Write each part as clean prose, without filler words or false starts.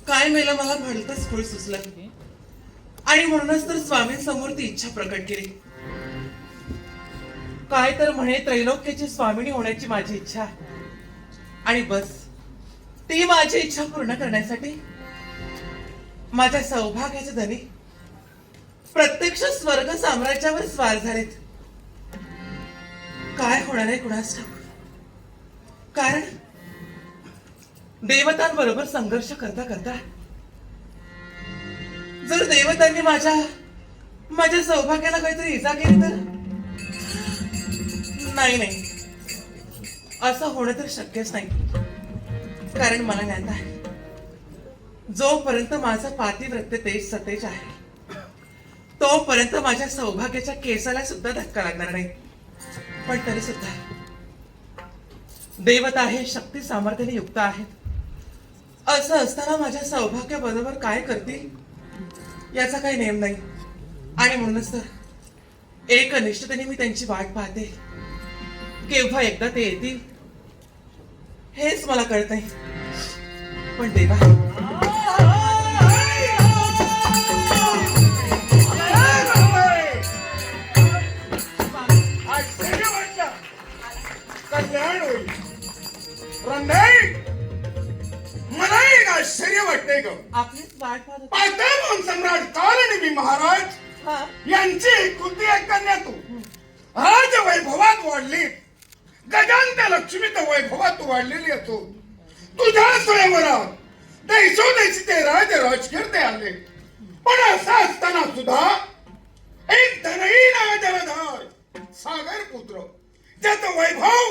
काय मेला मला भलतच खूळ सुचला आणि म्हणूनच तर स्वामींसमोर ती इच्छा प्रकट केली. काय तर म्हणे त्रैलोक्याची स्वामिनी होण्याची माझी इच्छा, आणि बस ती माझी इच्छा पूर्ण करण्यासाठी माझ्या सौभाग्याचे धनी प्रत्यक्ष स्वर्ग साम्राज्यावर स्वार झालेत. काय होणार आहे कुणास ठाऊक. कारण देवतांबरोबर संघर्ष करता करता जर देवतांनी माझ्या सौभाग्याला काहीतरी इजा केली तर नाही, असं होणं तर शक्यच नाही. कारण मला ज्ञात आहे जोपर्यंत माझं पातिव्रत्य तेज सतेज आहे तोपर्यंत माझ्या सौभाग्याच्या केसाला सुद्धा धक्का लागणार नाही. पण तरी सुद्धा देवता आहे, शक्ती सामर्थ्याने युक्त आहेत. असं असताना माझ्या सौभाग्याबरोबर काय करतील याचा काही नेम नाही. आणि म्हणूनच तर एकनिष्ठतेने मी त्यांची वाट पाहते. केव्हा एकदा ते येतील हेच मला कळत नाही. पण देवा, मला एक आश्चर्य वाटतंय ग. आपलीच वाट पाहत पाताळवन सम्राट कालनेमी महाराज यांची कुती एक कन्या तू राज वैभवात वाढली. गजांत लक्ष्मीत वैभवात वाढलेली असो तुझ्या स्वयंवरात देशोदेशी ते राजकीर्ते आले. पण असं असताना सुद्धा एक धनहीन जलधार सागर पुत्र ज्याचं वैभव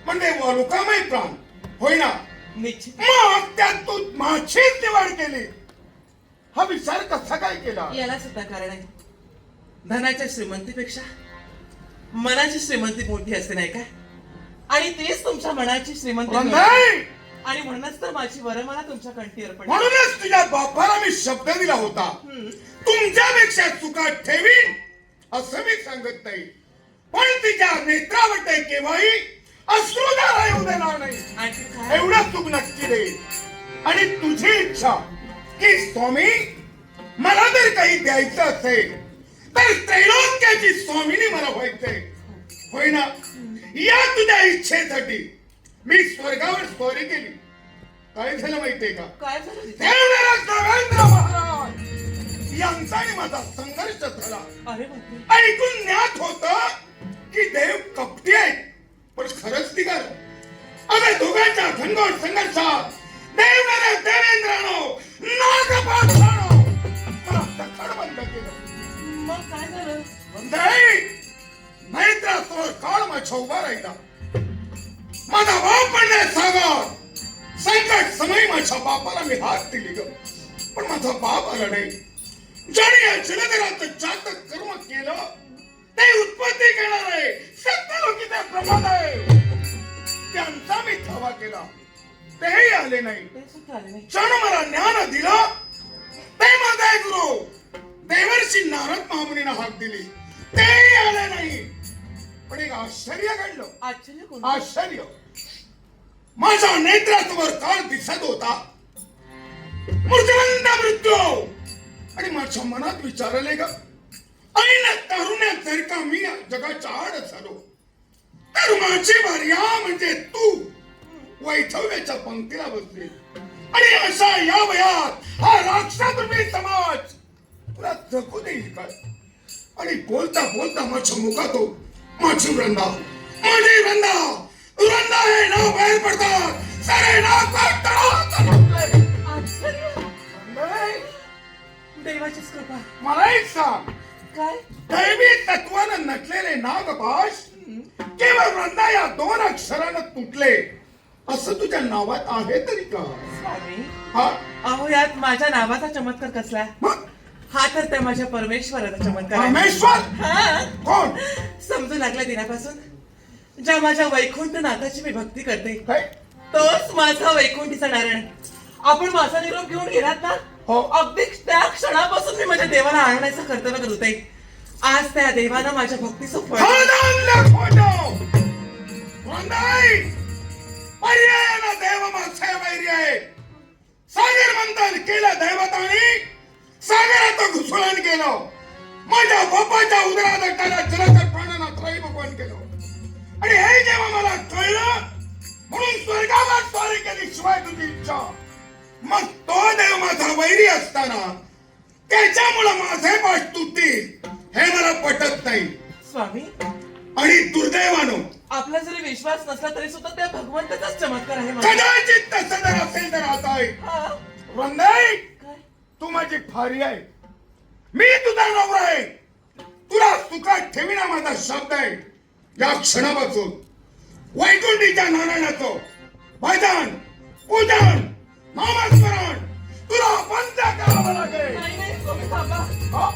म्हणजे वालुकामय प्राण होईना. निश्चित मग त्यात तू माझीच निवड केली. हा विचार कसा काय केला? याला सुद्धा कारण आहे. धनाच्या श्रीमंतीपेक्षा मनाची श्रीमंती मोठी असते नाही का. आणि तेच तुमच्या मनाची श्रीमंती आणि म्हणूनच तर माझी वरमाला तुमच्या कंठी अर्पण. म्हणूनच तुझ्या बापाला मी शब्द दिला होता तुमच्यापेक्षा चुका ठेवीन असं मी सांगत नाही. पण तिच्या नेत्रावटे केव्हाही अश्रुधारा येऊ देणार नाही एवढं तू नक्की दे. आणि तुझी इच्छा की स्वामी मला जर काही द्यायचं असेल तर त्रैलोक्याची स्वामिनी मला व्हायचंय होईना. या तुझ्या इच्छेसाठी मी स्वर्गावर स्वारी केली. काय झालं माहितीये का? काय झालं? देवेंद्र महाराज यांचा आणि माझा संघर्ष झाला. अरे बापरे. ऐकून ज्ञात होत की देव कपटी आहे पण खरंच ती कर. अगं दोघांच्या घनघोर संघर्षात देवेंद्रानो नागपाठानो मला दखड बंद केलं. मग काय झालं? मैत्रासमोर काळ माझ्या उभा राहिला. माझा बाप म्हणण्यात सागर संकट समय माझ्या बापाला मी हात दिली ग. पण माझा बाप आला नाही. ज्याने या जलधराचं जातक कर्म केलं ते उत्पत्ती करणार आहे. सत्यलोकीचा प्रमाण आहे त्यांचा मी धावा केला तेही आले नाही. क्षण मला ज्ञान दिलं ते माझा गुरु देवर्षी नारद महामुनीने हाक दिली तेही आले नाही. पण एक आश्चर्य घडलं. आश्चर्य माझ्या नेत्रासमोर काळ दिसत होता मूर्तिमंत मृत्यू. आणि माझ्या मनात विचारले ग ऐन तारुण्यात जर का मी या जगाच्या आड झालो तर माझी भार्या म्हणजे तू वैथव्याच्या पंक्तीला बसली आणि अशा या वयात हा राक्षसरूपी समाज तुला जगू देईल काय? आणि बोलता बोलता माझ्या मुखातो माझी वृंदा हे नाव बाहेर पडतात सारे नाव देवाचीच कृपा. मला एक सांग, काय दैवी तत्वानं नटलेले नागपाश केवळ वृंदा या 2 अक्षरानं तुटले असं तुझ्या नावात आहे तरी का? स्वामी, हा अहो यात माझ्या नावाचा चमत्कार कसला? मग हा तर त्या माझ्या परमेश्वराचा चमत्कार आहे. परमेश्वर हा. कोण? समजू लागल्या दिनापासून ज्या माझ्या वैकुंठ नाथाची मी भक्ती करते काय? तोच माझा वैकुंठीचा नारायण. आपण माझा निरोप घेऊन गेलात ना, हो. अगदी त्या क्षणापासून मी माझ्या देवाला आणण्याचं कर्तव्य करत आहे. आज त्या देवानं माझ्या भक्तीचं फळ पर्यायानं देव मागच्या वैरी आहे. सागर मंथन केलं दैवताने, सागरात घुसळण केलं. माझ्या बापाच्या उदरात टाला जलाच्या प्राणांना त्रयीभवन केलं. आणि हे जेव्हा मला कळलं म्हणून स्वर्गावर स्वारी केली शिवाय तुझी इच्छा. मग तो देव माझा वैरी असताना त्याच्यामुळे माझे पाठ तुटतील हे मला पटत नाही. स्वामी, आणि दुर्दैवानं आपला जरी विश्वास नसला तरी सुद्धा त्या भगवंताचाच चमत्कार आहे माझा. कदाचित तसं जर असेल तर आता आहे. हा. वंदे, काय? तू माझी फारी आहे, मी तुझा नवरा आहे. तुला सुखात ठेविना माझा शब्द आहे. या क्षणापासून वैकुंठीच्या नारायणाचं भजन पूजन नामस्मरण तुला बंद करावं लागेल. नाही नाही स्वामी, थांबा. हा?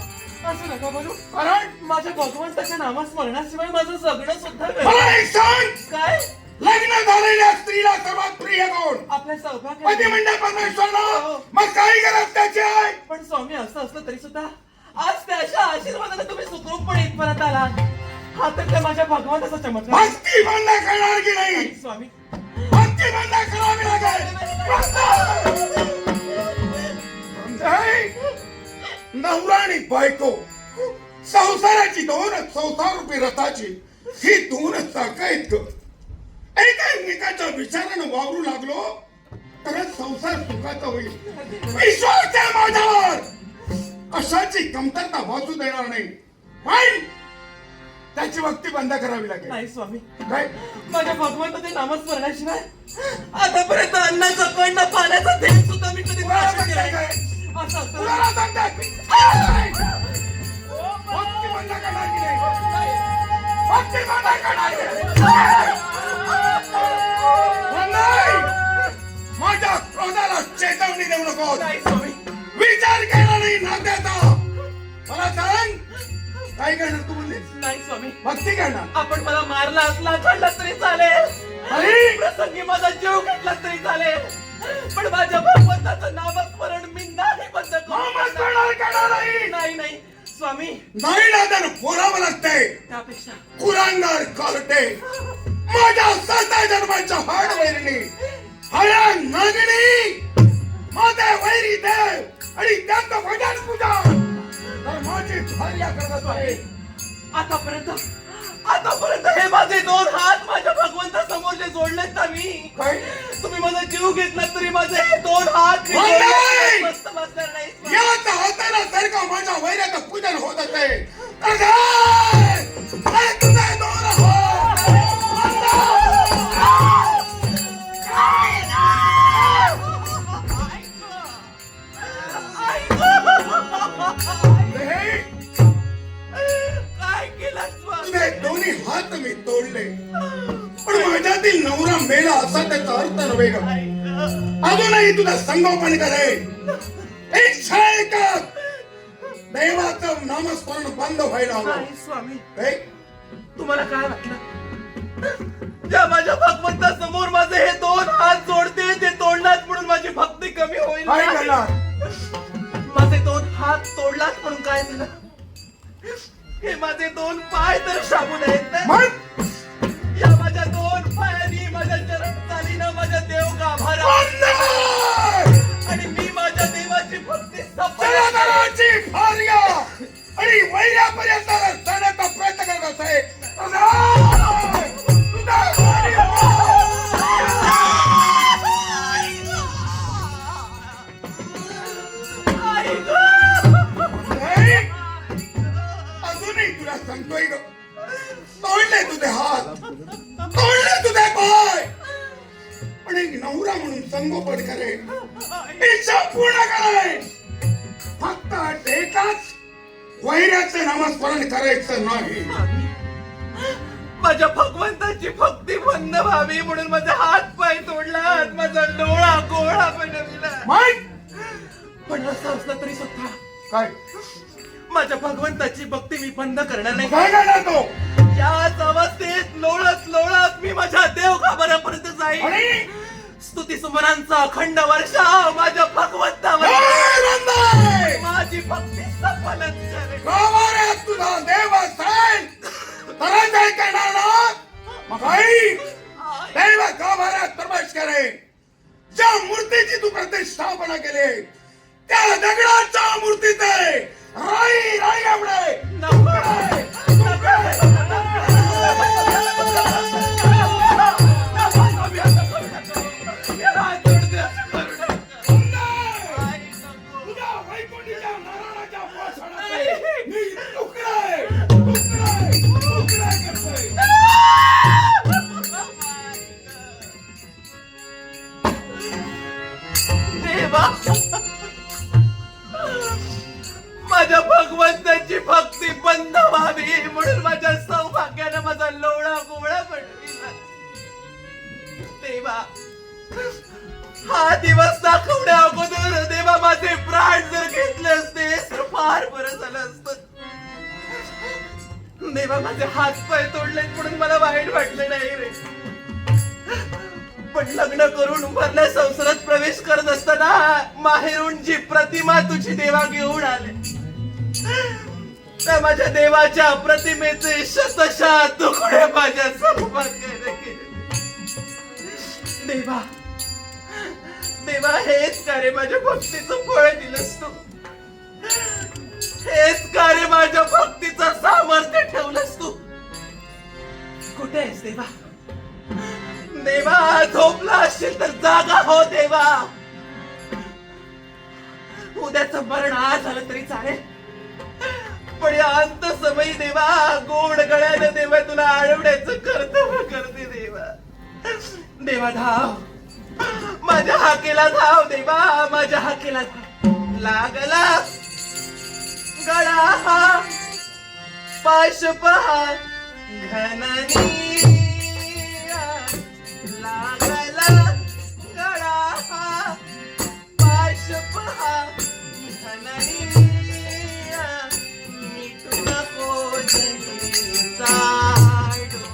असं नका बोलू. कारण माझ्या भगवंताच्या नामस्मरणाशिवाय माझं जगणं सुद्धा व्यर्थ. मला एक सांग, काय? लग्न झालेल्या स्त्रीला सर्वात प्रिय कोण? आपल्या पती सौभाग्य. म्हणजे परमेश्वर ना. हो. मग काही गरज त्याची आहे? पण स्वामी, असं असलं तरी सुद्धा आज त्याच्या आशीर्वादाने तुम्ही सुखरूपपणे इथपर्यंत आला. हा तर त्या माझ्या भगवंताचा चमत्कार आहे. भक्ती बंद करणार की नाही? नाही, स्वामी. भक्ती बंद करावी लागेल. नवरा आणि बायको संसाराची 2 संसार रूपी रथाची ही 2 चाकं आहेत ग. एकमेकाच्या विचारानं वावरू लागलो तरच संसार सुखाचा होईल. विश्वास आहे माझ्यावर, कशाची कमतरता वाचू देणार नाही. पण त्याची भक्ती बंद करावी लागेल. नाही स्वामी, काय? माझ्या भगवंताच्या नामस्मरणाशिवाय आतापर्यंत अन्नाचा कण ना पाण्याचा थेंब सुद्धा मी कधी प्राशन केला नाही. असं असतं. तुला सांगतात भक्ती बंद करणार की नाही? भक्ती बंद करणार की नाही? माझ्या क्रोधाला चेतवणी देऊ नको. नाही स्वामी. विचार केला नाही नात्याचा. मला सांग, काय करणार तू म्हणलीस? नाही स्वामी, भक्ती करणार. आपण मला मारला असला खाल्ला तरी चालेल, अरे! प्रसंगी माझा जीव घेतला तरी चालेल, पण माझ्या भगवंताचं नामस्मरण मी नाही बंद नामस्मरण करणार नाही. नाही नाही स्वामी, नाही ना तर फोरावं लागतंय. त्यापेक्षा कुरांगार कालटे माझ्या 7 जन्माच्या हाड वैरणी हया नागणी माझे वैरी देव आणि त्यांचं भजन पूजा तर माझी भार्या करत आहे. आतापर्यंत हे माझे 2 हात माझ्या भगवंतासमोर जे जोडलेत ना मी, काय? तुम्ही माझा जीव घेतला तरी माझे हे 2 हात मी नाही! जोडले मस्त बसणार नाही स्वामी. याच हाताला जर का माझ्या वैराचं पूजन होत असेल तर काय? हे तुझे 2 हात हे काय केलं स्वामी? तुझे 2 हात मी तोडले पण माझ्यातील नवरा मेला असा त्याचा अर्थ नव्हे का? अजूनही तुझं संगोपन करेल. इच्छा आहे का देवाचं नामस्मरण बंद व्हायला हवं? नाही स्वामी, हे? तुम्हाला काय वाटलं ज्या माझ्या भगवंतासमोर माझे हे 2 हात जोडते ते तोडलात म्हणून माझी भक्ती कमी होईल? काय नाही. करणार? माझे 2 हात तोडलात म्हणून काय झालं? हे माझे 2 पाय तर शाबून आहेत ना. मग या माझ्या 2 पायांनी माझ्या चरण चालीनं माझ्या देव गाभारा बंद! आणि मी माझ्या देवाची भक्ती सफल जलाधराची भार्या आणि वैरापर्यंत पूर्ण करेन. फक्त एकच वैराचे नामस्मरण करायचं नाही. माझ्या भगवंताची भक्ती बंद व्हावी म्हणून माझे हात पाय तोडला, माझा डोळा गोळा बनविला. पण असं असलं तरी सुद्धा काय माझ्या भगवंताची भक्ती मी बंद करणार नाही. काय करणार तो? याच अवस्थेत लोळत लोळत मी माझ्या देवघाबरापर्यंत जाईल. आणि स्तुती सुमनांचा अखंड वर्षाव माझ्या भगवंतावर माझी भक्ती सफलच करेल. गावाऱ्यात तुझा देव असेल तरच ऐकणार ना. मग आई देव गावाऱ्यात प्रवेश करेन. ज्या मूर्तीची तू प्रतिष्ठापना केली त्या दगडाच्या मूर्तीचे राई राई आवडे माझ्या भगवंताची भक्ती बंद व्हावी म्हणून माझ्या सौभाग्यानं माझा लोळा गोळा बनविला. देवा, हा दिवस दाखवण्या अगोदर देवा माझे प्राण जर घेतले असते तर फार बरं झालं असतं. देवा, माझे हात पाय तोडलेत म्हणून मला वाईट वाटलं नाही रे. पण लग्न करून उभारल्या संसारात प्रवेश करत असताना माहेरून जी प्रतिमा तुझी देवा घेऊन आले त्या माझ्या देवाच्या प्रतिमेचे शतशः तुकडे माझ्या सौभाग्याने केले. देवा, देवा, हेच का रे माझ्या भक्तीचं फळ दिलंस तू? हेच का रे माझ्या भक्तीचं सामर्थ्य ठेवलंस तू? कुठे आहेस देवा? देवा, झोपला असशील तर जागा हो देवा. उद्याचं मरण आज झालं तरी चालेल, पण या अंत समयी देवा गोड गळ्याने देवा तुला आळवण्याचं कर्तव्य करते देवा. देवा, धाव, माझ्या हाकेला धाव देवा, माझ्या हाकेला धाव. लागला गळा हा पाश पहा घननी, लागला गळा हा पाश पहा घननी, मिठू नको दही जाडो,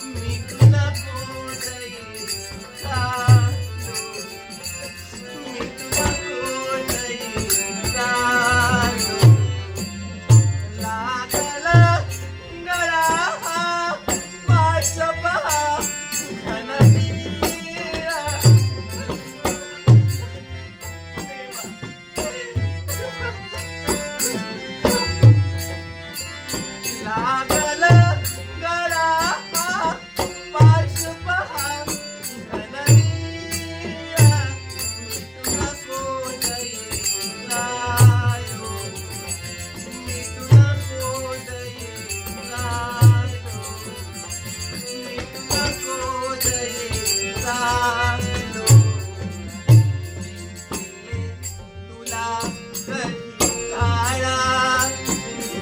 मिठू नको दही जाडो, मिठू नको दही जाडो. लागला गळा हा पाश पहा घननी. लागला गळा हा पाश पहा घननी, मिठू नको दही जाडो, मिठू नको दही जाडो, मिठू नको दही जाडो. तुला कधी काळा,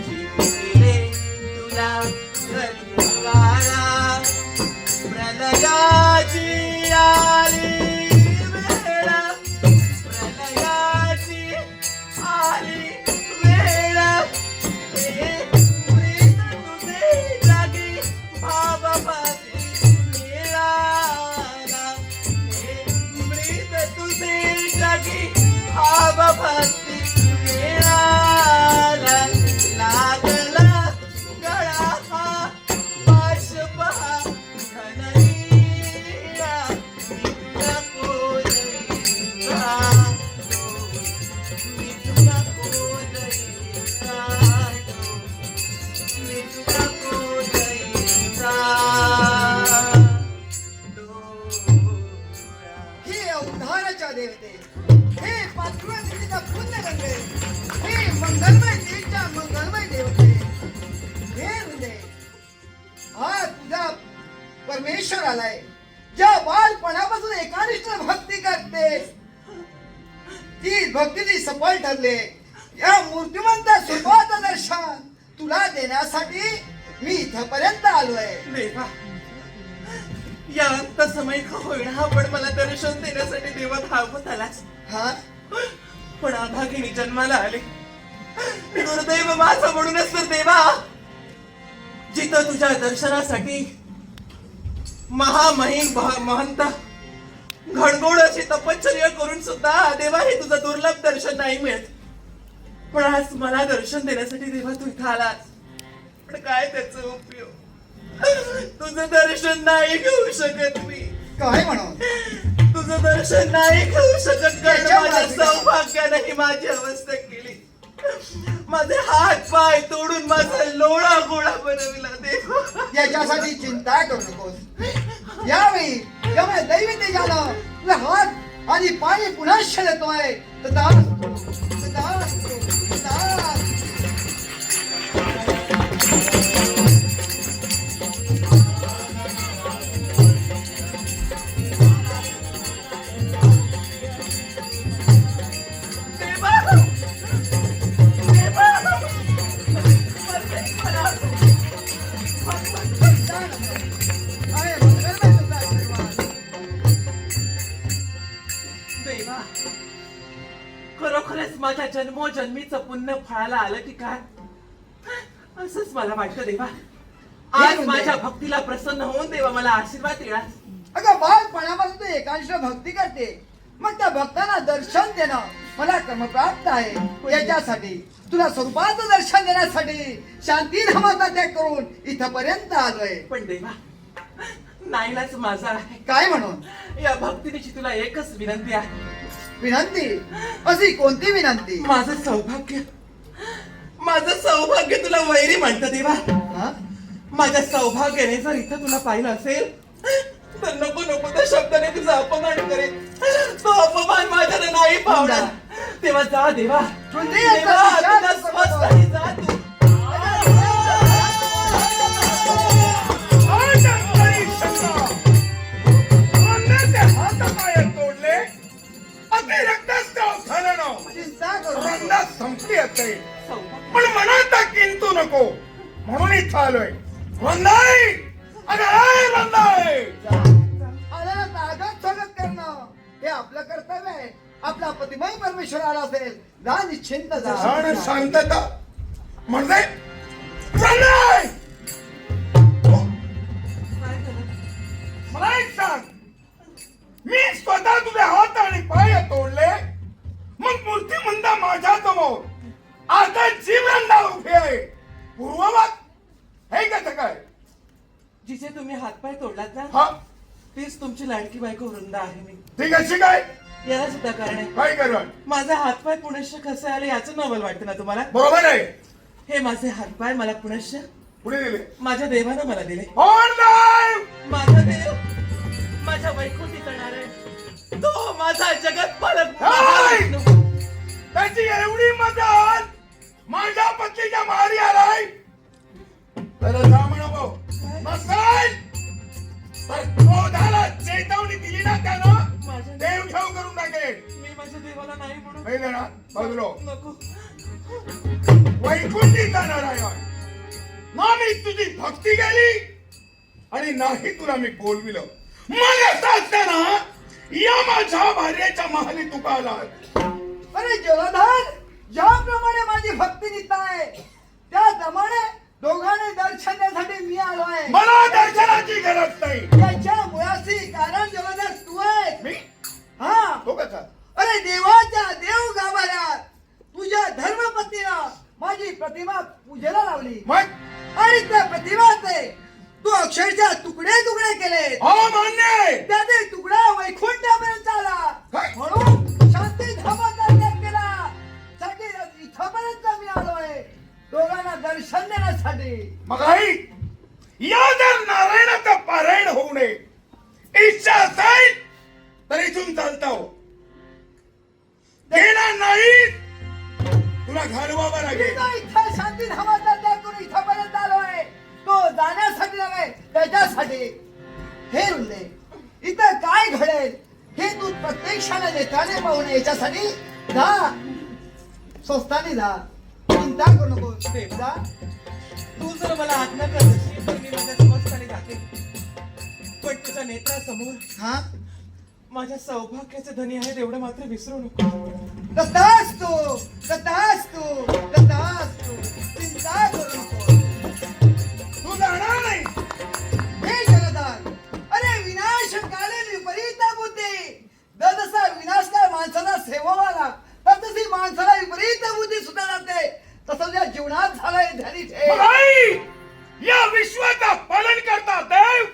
जिंकले तुला कधी काळा, प्रलयाची आली वेळा, प्रलयाची आली वेळा. हे प्रीत तुझे जागी भावभासी मिळाला, हे प्रीत तुझे जागी भावभासी मिळाला. लागला गळा हा पाश पहा घननी, मिठू नको दही जाडो, मिठू नको दही जाडो, मिठू नको दही जाडो. हे अवधानाच्या देवते, हे पाचव्या देवीचा पुण्य गंगे, हे मंगलमय देवीच्या मंगलमय देवते, हे हृदय, हा तुझा परमेश्वर आलाय, ज्या बालपणापासून एकानिष्ठ भक्ती करतेस. ही भक्तीची सफळ ठरले. या मूर्तिमंत स्वरूपाचं दर्शन तुला देण्यासाठी मी इथपर्यंत आलोय. देवा, या अंत समय का होईना पण मला दर्शन देण्यासाठी देवा धावत आलास. हा पण अभागिनी जन्माला आले. दुर्दैव माझं म्हणूनच तर देवा, जिथं तुझ्या दर्शनासाठी महामहिम महंत घडगोड अशी तपश्चर्या करून सुद्धा देवा हे तुझं दुर्लभ दर्शन नाही मिळत. पण आज मला दर्शन देण्यासाठी देवा तू इथं आलास. पण काय त्याचा उपयोग? तुझं दर्शन नाही घेऊ शकत मी. काय म्हणून तुझं दर्शन नाही घेऊ शकत कारण त्याच्या माझ्या बाजूला. सौभाग्याने ही माझी अवस्था केली. माझे हात पाय तोडून माझा लोळा गोळा बनविला देवा. याच्यासाठी चिंता करू नकोस. यावेळी जेव्हा दैवी तेजानं तुझा हात आणि पाय पुन्हा शरतोय देवा, खरोखरच माझ्या जन्मोजन्मीचं पुण्य फळाला आलं की काय असंच मला वाटतं देवा. आज माझ्या भक्तीला प्रसन्न होऊन देवा मला आशीर्वाद दिला. अगं बालपणापासून तू एकांश भक्ती करते, मग त्या भक्तांना दर्शन देणं मला क्रमप्राप्त आहे. याच्यासाठी तुला स्वरूपाचं दर्शन देण्यासाठी शांतीधामाचा त्याग करून इथपर्यंत आलोय. पण देवा, नाईलाज माझा आहे. काय म्हणून या भक्तिनीची तुला एकच विनंती आहे. विनंती? अशी कोणती विनंती? माझं सौभाग्य तुला वैरी म्हणतं देवा. हा? माझ्या सौभाग्याने जर इथं तुला पाहिलं असेल तर नको नको त्या शब्दाने तुझा अपमान करेल. तो अपमान माझ्याला नाही पावणार. तेव्हा जा देवा. देवा, तुझा स्वस्त आहे, जा तू. हातापाय तोडले अति रक्तस्त्राव झालं ना. चिंता करू नकोस. रंदा संपली असते सौभाग्य. पण मनात किंतु नको म्हणून इथं आलोय. रंदाई, अगं ऐ रंदाई, आल्याला तागत स्वागत करणं हे आपलं कर्तव्य आहे. आपला प्रतिमय परमेश्वर आला असेल, जा निश्चिंत जा. क्षण शांतता म्हणजे रंदाई, काय झालं? मला एक सांग, मी स्वतः तुझे हात आणि पाय तोडले, मग मूर्ती म्हणता माझ्या समोर आता जीवनदा उभी आहे. पूर्ववत हे कसं काय? जिचे तुम्ही हातपाय तोडलात ना हा, तीच तुमची लाडकी बायको वृंदा आहे मी. ती कशी काय? याला सुद्धा कारण आहे. काय करणार? माझा हातपाय पुनश्च कसे आले याचं नवल वाटतं ना तुम्हाला? बरोबर आहे. हे माझे हातपाय मला पुनश्च पुढे दिले माझ्या देवानं मला दिले. ऑनलाईन माझा देव माझ्या वैकुंठी जाणार आहे. तो माझा जगत पालक महाविष्णू. त्याची एवढी मदत माझ्या पत्नीच्या मारी आलाय तर जा म्हणा. नसेल तर क्रोधाला चेतावणी दिली ना त्यानं, माझ्या देव ठेव करून टाकेल. मी माझ्या देवाला नाही म्हणून नाही देणार. बाजूलो नको. वैकुंठी जाणार आहे. ना मी तुझी भक्ती केली आणि नाही तुला मी बोलविलं. मग असं असताना या माझ्या भार्याच्या महाली तुका आला. अरे जलधर, ज्याप्रमाणे माझी भक्ती नीत आहे त्याप्रमाणे दोघांनी दर्शन देण्यासाठी मी आलोय. मला दर्शनाची गरज नाही. त्याच्या मुळाशी कारण जलधर तू आहे. मी हा, तो कसा? अरे देवाच्या देव गाभाऱ्यात तुझ्या धर्मपत्नीला माझी प्रतिमा पूजेला लावली मग आणि त्या प्रतिमाचे तू अक्षरशः तुकडे तुकडे केले. हो मान्य आहे. त्याचे तुकडा वैकुंठापर्यंत आला. काय? म्हणून शांती धामाचा त्याग केला. साठी इथपर्यंत मी आलोय दोघांना दर्शन देण्यासाठी. मग आई, या जर नारायणाचं पारायण होऊ नये इच्छा असेल तर इथून चालता हो. गेला नाही तुला घालवावं मी लागेल. जो इथं शांती धामाचा त्याग करून इथपर्यंत आलोय तो जाण्यासाठी नव्हे, त्याच्यासाठी. हे रुंदे, इथं काय घडेल हे तू प्रत्यक्षाने नेत्राने पाहून याच्यासाठी जा स्वस्ताने जा, चिंता करू नको. जा. तू जर मला आज्ञा करशील तर मी माझ्या समस्ताने जाते, पण तुझ्या नेत्रासमोर हा माझ्या सौभाग्याचे धनी आहेत एवढं मात्र विसरू नको. तथास्तु, तथास्तु, तथास्तु. चिंता करू नको. तू जाणार नाही. हे जलधार, अरे विनाश काले विपरीत बुद्धी. जसा विनाश काय माणसाला सेवावाला, तशी माणसाला विपरीत बुद्धी सुद्धा जाते. तसं तुझ्या जीवनात झालंय ध्यानी ठेव. आई, या विश्वाचा पालन करता देव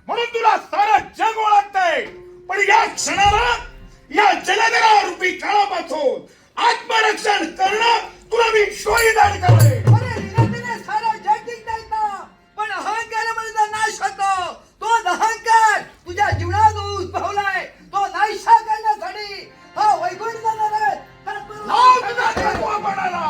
म्हणून तुला सारं जग ओळखतंय, पण या क्षणाला या जलधरा रूपी काळापासून आत्मरक्षण करणं तुला मी शोयदान करते. अरे विनंतीने सारं जग जिंकता येतं, पण अहंकारामध्ये जर नाश होतो. तो अहंकार तुझ्या जीवनात उद्भवलाय, तो नाहीसा करण्यासाठी हा वैकुंठ जाणार आहे. लाव तुझा थकवा पणाला.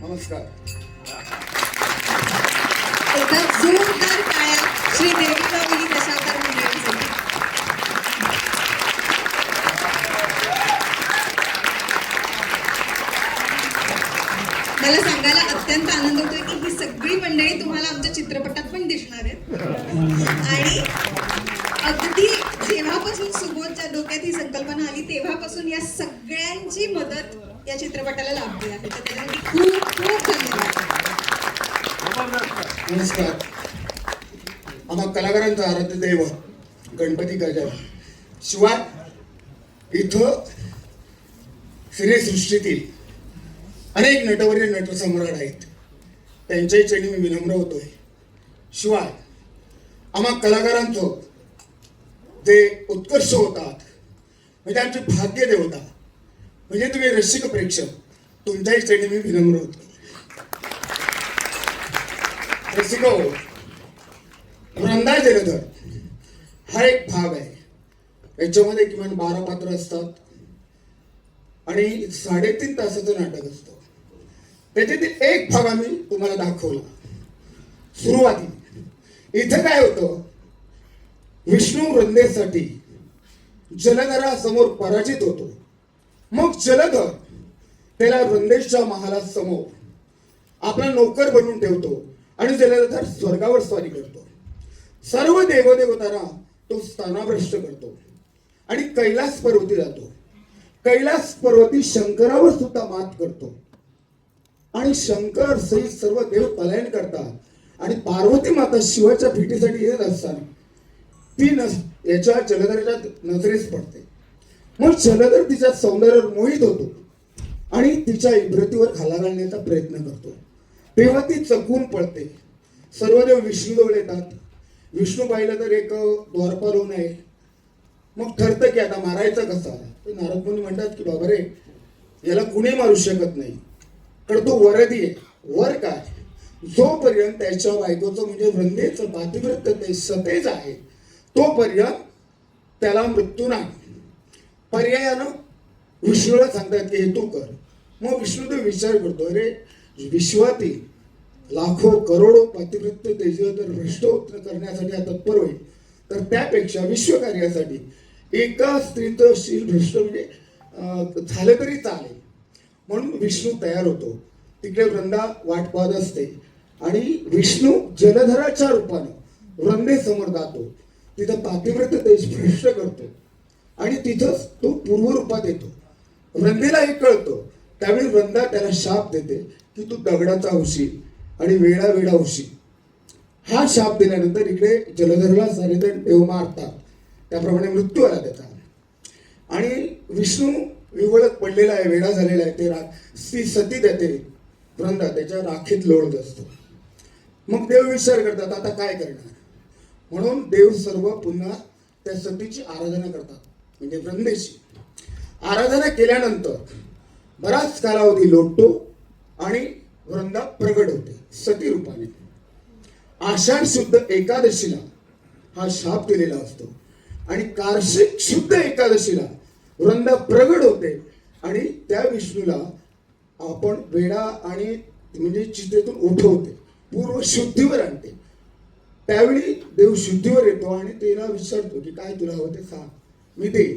नमस्कार. एकदा जोरदार टाळ्या श्री देविका मुली दशावतार मंडळांसाठी. मला सांगायला अत्यंत आनंद होतोय की ही सगळी मंडळी तुम्हाला आमच्या चित्रपटात पण दिसणार आहेत. आणि अगदी जेव्हापासून सुबोधच्या डोक्यात ही संकल्पना आली तेव्हापासून या सगळ्यांची मदत या चित्रपटाला लाभली आहे. तर त्यासाठी खूप खूप धन्यवाद. नमस्कार. आम्हा कलाकारांचा आराध्य दैवत गणपती गजानन. शिवाय इथं सिनेसृष्टीतील अनेक नटवर्य नटसम्राट आहेत, त्यांच्याही चरणी मी विनम्र होतोय. शिवाय आम्हा कलाकारांचं जे उत्कर्ष होतात म्हणजे आमची भाग्य देवता म्हणजे तुम्ही रसिक प्रेक्षक, तुमच्याही चरणी मी विनम्र होतो. रसिक हो, वृंदा जलधर हा एक भाग आहे. याच्यामध्ये किमान 12 पात्र असतात आणि 3.5 तासाचं नाटक असतं. त्याच्यातील एक भाग आम्ही तुम्हाला दाखवला. सुरुवाती इथं काय होतं, विष्णू वृंदेसाठी जलधरा समोर पराजित होतो. मग जलधर त्याला वृंदेशच्या महालासमोर आपला नोकर बनवून ठेवतो आणि जलधर स्वर्गावर स्वारी करतो. सर्व देवदेवतांना तो स्थानाभ्रष्ट करतो आणि कैलास पर्वती जातो. कैलास पर्वती शंकरावर सुद्धा मात करतो आणि शंकर सहित सर्व देव पलायन करतात आणि पार्वती माता शिवाच्या भेटीसाठी येत असताना ती याच्या जलधराच्या नजरेस पडते. मग जलधर तिच्या सौंदर्यावर मोहित होतो आणि तिच्या इब्रतीवर खाला घालण्याचा प्रयत्न करतो. तेव्हा ती चकून पडते. सर्व देव विष्णूजवळ येतात. विष्णू पाहिलं तर एक द्वारपाल होऊन आहे. मग ठरतं की आता मारायचं कसा. नारद मुनी म्हणतात की बाबा रे, याला कुणी मारू शकत नाही, कारण तो वरदी आहे. वर काय, जोपर्यंत त्याच्या बायकोचं म्हणजे वृंदेचं पातिव्रत्य ते सतेज आहे तोपर्यंत त्याला मृत्यू नाही. पर्यायानं विष्णूला सांगतात की हे तू कर. मग विष्णू तो विचार करतो, अरे विश्वातील लाखो करोडो पातिवृत्य तेज जर भ्रष्ट करण्यासाठी हा तत्पर होईल, तर त्यापेक्षा विश्वकार्यासाठी एका स्त्रीचं शील भ्रष्ट म्हणजे झालं तरी चालेल. म्हणून विष्णू तयार होतो. तिकडे वृंदा वाट पाहत असते आणि विष्णू जलधराच्या रूपानं वृंदे समोर जातो. तिथं पातिव्रत्य तेज भ्रष्ट करतो आणि तिथंच तो पूर्व रूपात येतो. वृंदेला हे कळतं. त्यावेळी वृंदा त्याला शाप देते की तू दगडाचा होशील आणि वेळा वेळा होशील. हा शाप दिल्यानंतर इकडे जलधरला सारेजण देव मारतात. त्याप्रमाणे मृत्यू आला त्याचा. आणि विष्णू विवळत पडलेला आहे, वेडा झालेला आहे. ती सती देते वृंदा त्याच्या राखीत लोळत असतो. मग देव विचार करतात आता काय करणार. म्हणून देव सर्व पुन्हा त्या सतीची आराधना करतात, म्हणजे वृंदेची आराधना केल्यानंतर बराच कालावधी लोटतो आणि वृंदा प्रगट होते सती रूपाने. आषाढ शुद्ध एकादशीला हा शाप दिलेला असतो आणि कार्तिक शुद्ध एकादशीला वृंदा प्रगट होते आणि त्या विष्णूला आपण वेडा आणि म्हणजे चितेतून उठवते, पूर्व शुद्धीवर आणते. त्यावेळी देव शुद्धीवर येतो आणि तिला विचारतो की काय तुला हवं ते सांग, मी देईन.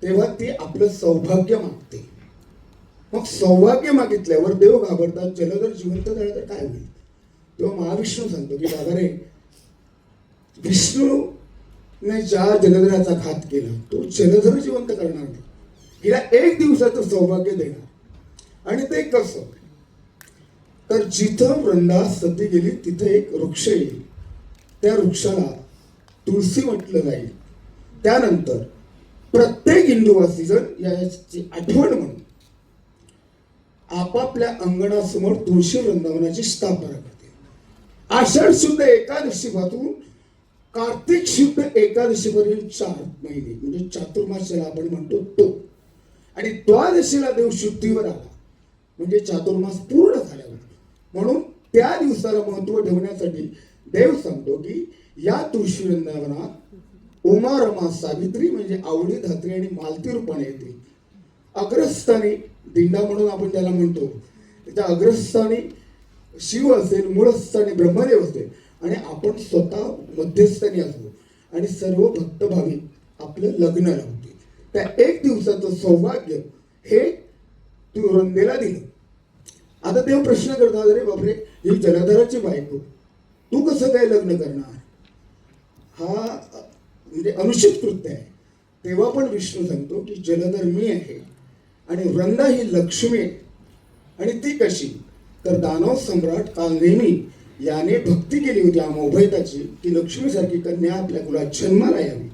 तेव्हा ती आपलं सौभाग्य मागते. मग सौभाग्य मागितल्यावर देव घाबरतात. जलधर जिवंत झाला तर काय होईल. तेव्हा महाविष्णू सांगतो की बाबा रे, विष्णूने ज्या जलधराचा घात केला तो जलधर जिवंत करणार नाही, हिला एक दिवसाचं सौभाग्य देणार. आणि ते कसं, तर जिथं वृंदा सती गेली तिथं एक वृक्ष येईल. त्या वृक्षाला तुळशी म्हटलं जाईल. त्यानंतर प्रत्येक हिंदूवासी जण याची आठवण म्हणून आपापल्या अंगणासमोर तुळशी वृंदावनाची स्थापना करते. आषाढ शुद्ध एकादशी पासून कार्तिक शुद्ध एकादशी पर्यंत 4 महिने म्हणजे चातुर्मास ज्याला आपण म्हणतो तो. आणि द्वादशीला देव शुद्धीवर आला म्हणजे चातुर्मास पूर्ण झाल्यावर. म्हणून त्या दिवसाला महत्व ठेवण्यासाठी देव सांगतो की या तुळशी वृंदावनात उमा रमा सावित्री म्हणजे आवडी धात्री आणि मालती रूपाने येतील. अग्रस्थानी दिंडा म्हणून आपण त्याला म्हणतो, त्याच्या अग्रस्थानी शिव असेल, मूळस्थानी ब्रह्मदेव असेल आणि आपण स्वतः मध्यस्थानी असू आणि सर्व भक्तभाविक आपलं लग्न लावतील. त्या एक दिवसाचं सौभाग्य हे वृंदेला दिलं. आता देव प्रश्न करतात, अरे बापरे, ही जलधराची बायको, तू कसं काय लग्न करणार. हा म्हणजे अनुचित कृत्य आहे. तेव्हा पण विष्णू सांगतो की जलधर मी आहे आणि वृंदा ही लक्ष्मी आहे. आणि ती कशी, तर दानव सम्राट कालनेमी याने भक्ती केली होती अमोभयताची की लक्ष्मीसारखी कन्या आपल्या कुलात जन्माला यावी.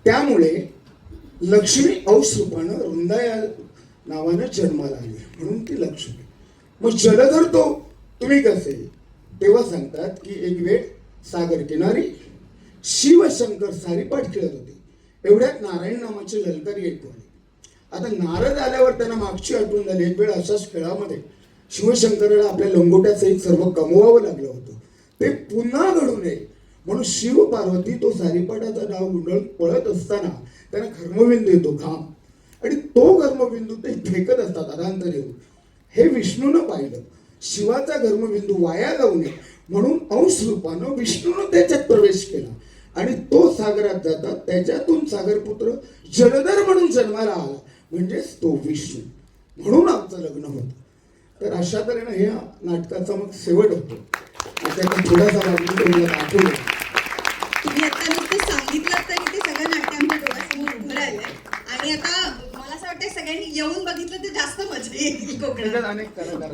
त्यामुळे लक्ष्मी अंश रूपानं वृंदा या नावानं जन्माला आली म्हणून ती लक्ष्मी. मग जलधर तो तुम्ही कसे. तेव्हा सांगतात की एक वेळ सागर किनारी शिवशंकर सारीपाठ खेळत होते. एवढ्यात नारायण नामाचे ललकारी ऐकू आले. आता नारद आल्यावर त्यांना मागची आठवण झाली. एक वेळ अशाच खेळामध्ये शिवशंकराला आपल्या लंगोट्यासहित सर्व गमवावं लागलं होतं. ते पुन्हा घडू नये म्हणून शिव पार्वती तो सारीपाठाचा डाव गुंडळून पळत असताना त्यांना घर्मबिंदू येतो घाम आणि तो घर्मबिंदू ते फेकत असतात अधांतर येऊन. हे विष्णूनं पाहिलं. शिवाचा घर्मबिंदू वाया जाऊ नये म्हणून अंश रूपानं विष्णूनं त्याच्यात प्रवेश केला आणि तो सागरात जातात. त्याच्यातून सागरपुत्र जलधर म्हणून जन्माला आला म्हणजेच तो विष्णू. म्हणून आमचं लग्न होतं. तर अशा तऱ्हेनं हे नाटकाचा मग शेवट होतो. त्याचा थोडासा भाग मी तुम्हाला दाखवला. तुम्ही आता नुकतं सांगितलं तरी ते सगळं नाट्य आमच्या डोळ्यासमोर उभं राहिलंय. आणि आता मला असं वाटतं सगळ्यांनी येऊन बघितलं तर जास्त मजा येईल कोकणात. अनेक कलाकार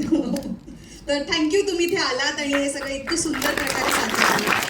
तर थँक्यू तुम्ही इथे आलात आणि हे सगळं इतकं सुंदर प्रकारे सादर केलं.